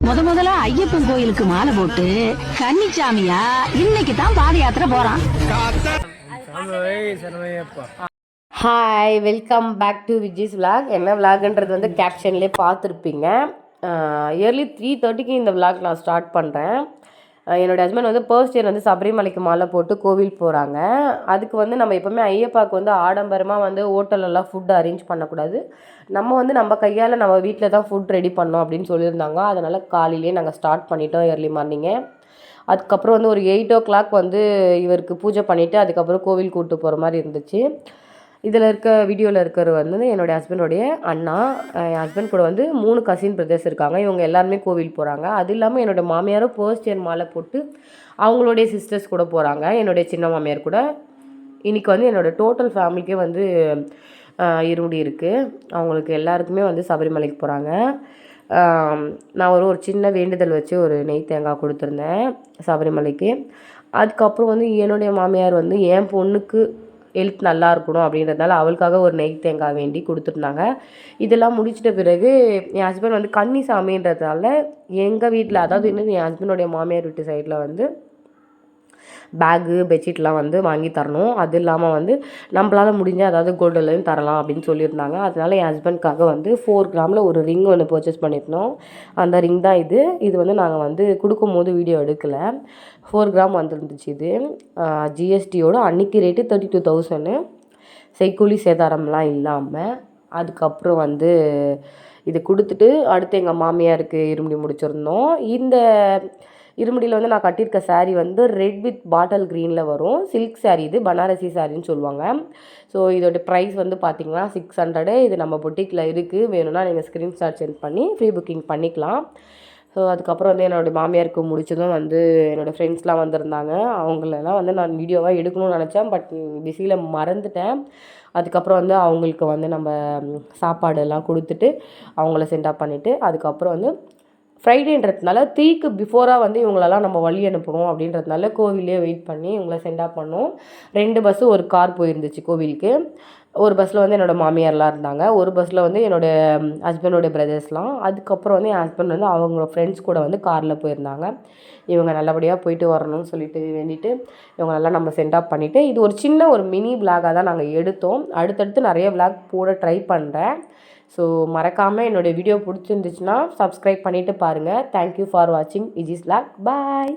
முதல்ல ஐயப்பன் கோயிலுக்கு மாலை போட்டு கன்னிச்சாமியா இன்னைக்கு தான் பாத யாத்திரை போறான். Hi, welcome back to Vijay's vlog. என்ன விலாக்ன்றது வந்து கேப்ஷன்லேயே பார்த்துருப்பீங்க. இயர்லி 3:30க்கு இந்த விலாக் நான் ஸ்டார்ட் பண்ணுறேன். என்னோடய ஹஸ்பண்ட் வந்து ஃபர்ஸ்ட் இயர் வந்து சபரிமலைக்கு மாலை போட்டு கோவில் போகிறாங்க. அதுக்கு வந்து நம்ம எப்போவுமே ஐயப்பாவுக்கு வந்து ஆடம்பரமாக வந்து ஹோட்டலெல்லாம் ஃபுட் அரேஞ்ச் பண்ணக்கூடாது. நம்ம வந்து நம்ம கையால் நம்ம வீட்டில் தான் ஃபுட் ரெடி பண்ணோம் அப்படின்னு சொல்லியிருந்தாங்க. அதனால் காலையிலே நாங்கள் ஸ்டார்ட் பண்ணிட்டோம் ஏர்லி மார்னிங்கே. அதுக்கப்புறம் வந்து ஒரு 8 o'clock வந்து இவருக்கு பூஜை பண்ணிவிட்டு அதுக்கப்புறம் கோவில் கூப்பிட்டு போகிற மாதிரி இருந்துச்சு. இதில் வீடியோவில் இருக்கிறவர் வந்து என்னுடைய ஹஸ்பண்டோடைய அண்ணா. என் ஹஸ்பண்ட் கூட வந்து 3 கசின் பிரதர்ஸ் இருக்காங்க. இவங்க எல்லாருமே கோவில் போகிறாங்க. அது இல்லாமல் என்னோடய மாமியாரும் ஃபர்ஸ்ட் இயர் மாலை போட்டு அவங்களுடைய சிஸ்டர்ஸ் கூட போகிறாங்க. என்னுடைய சின்ன மாமியார் கூட. இன்றைக்கி வந்து என்னோடய டோட்டல் ஃபேமிலிக்கே வந்து இருமுடி இருக்குது. அவங்களுக்கு எல்லாருக்குமே வந்து சபரிமலைக்கு போகிறாங்க. நான் ஒரு சின்ன வேண்டுதல் வச்சு ஒரு நெய் தேங்காய் கொடுத்துருந்தேன் சபரிமலைக்கு. அதுக்கப்புறம் வந்து என்னுடைய மாமியார் வந்து என் பொண்ணுக்கு ஹெல்த் நல்லா இருக்கணும் அப்படின்றதுனால அவளுக்காக ஒரு நெய் தேங்காய் வேண்டி கொடுத்துருந்தாங்க. இதெல்லாம் முடிச்சிட்ட பிறகு என் ஹஸ்பண்ட் வந்து கன்னி சாமின்றதுனால எங்கள் வீட்டில், அதாவது இன்னும் என் ஹஸ்பண்டோடைய மாமியார் வீட்டு சைடில் வந்து பேகு பெட்ஷீட்லாம் வந்து வாங்கி தரணும். அது இல்லாமல் வந்து நம்மளால் முடிஞ்சால் அதாவது கோல்டுலையும் தரலாம் அப்படின்னு சொல்லியிருந்தாங்க. அதனால என் ஹஸ்பண்ட்காக வந்து 4 கிராமில் ஒரு ரிங் ஒன்று பர்ச்சேஸ் பண்ணியிருந்தோம். அந்த ரிங் தான் இது வந்து நாங்கள் வந்து கொடுக்கும்போது வீடியோ எடுக்கலை. 4 கிராம் வந்துருந்துச்சு. இது ஜிஎஸ்டியோட அன்றைக்கி ரேட்டு 32,000. செய்கூலி சேதாரம்லாம் இல்லாமல். அதுக்கப்புறம் வந்து இது கொடுத்துட்டு அடுத்து எங்கள் மாமியாருக்கு இருமுடி முடிச்சிருந்தோம். இந்த இருமுடியில் வந்து நான் கட்டியிருக்க சாரீ வந்து ரெட் வித் பாட்டில் க்ரீனில் வரும். சில்க் சாரீ, இது பனாரசி சாரின்னு சொல்லுவாங்க. ஸோ இதோட ப்ரைஸ் வந்து பார்த்திங்கன்னா 600. இது நம்ம பொட்டிக்கில் இருக்குது. வேணும்னா நீங்கள் ஸ்க்ரீன்ஷாட் சென்ட் பண்ணி ஃப்ரீ புக்கிங் பண்ணிக்கலாம். ஸோ அதுக்கப்புறம் வந்து என்னோடய மாமியாருக்கு முடிச்சதும் வந்து என்னோடய ஃப்ரெண்ட்ஸ்லாம் வந்திருந்தாங்க. அவங்களெல்லாம் வந்து நான் வீடியோவாக எடுக்கணும்னு நினச்சேன். பட் பிஸியில் மறந்துட்டேன். அதுக்கப்புறம் வந்து அவங்களுக்கு வந்து நம்ம சாப்பாடெல்லாம் கொடுத்துட்டு அவங்கள சென்ட் ஆஃப் பண்ணிவிட்டு அதுக்கப்புறம் வந்து ஃப்ரைடேன்றதுனால 3க்கு பிஃபோராக வந்து இவங்களெல்லாம் நம்ம வழி அனுப்பணும் அப்படின்றதுனால கோவிலே வெயிட் பண்ணி இவங்கள சென்ட் ஆஃப் பண்ணோம். 2 பஸ்ஸு ஒரு கார் போயிருந்துச்சு கோவிலுக்கு. ஒரு பஸ்ஸில் வந்து என்னோடய மாமியார்லாம் இருந்தாங்க. ஒரு பஸ்ஸில் வந்து என்னோடய ஹஸ்பண்டோடைய பிரதர்ஸ்லாம். அதுக்கப்புறம் வந்து என் ஹஸ்பண்ட் வந்து அவங்க ஃப்ரெண்ட்ஸ் கூட வந்து காரில் போயிருந்தாங்க. இவங்க நல்லபடியாக போயிட்டு வரணும்னு சொல்லிட்டு வேண்டிட்டு இவங்களெல்லாம் நம்ம சென்ட் ஆஃப் பண்ணிவிட்டு இது ஒரு சின்ன ஒரு மினி விலாகாக தான் நாங்கள் எடுத்தோம். அடுத்தடுத்து நிறைய விலாக் போட ட்ரை பண்ணுறேன். ஸோ மறக்காமல் என்னோடய வீடியோ பிடிச்சிருந்துச்சுன்னா சப்ஸ்கிரைப் பண்ணிவிட்டு பாருங்கள். தேங்க்யூ ஃபார் வாட்சிங் விஜய்ஸ் விலாக். பாய்.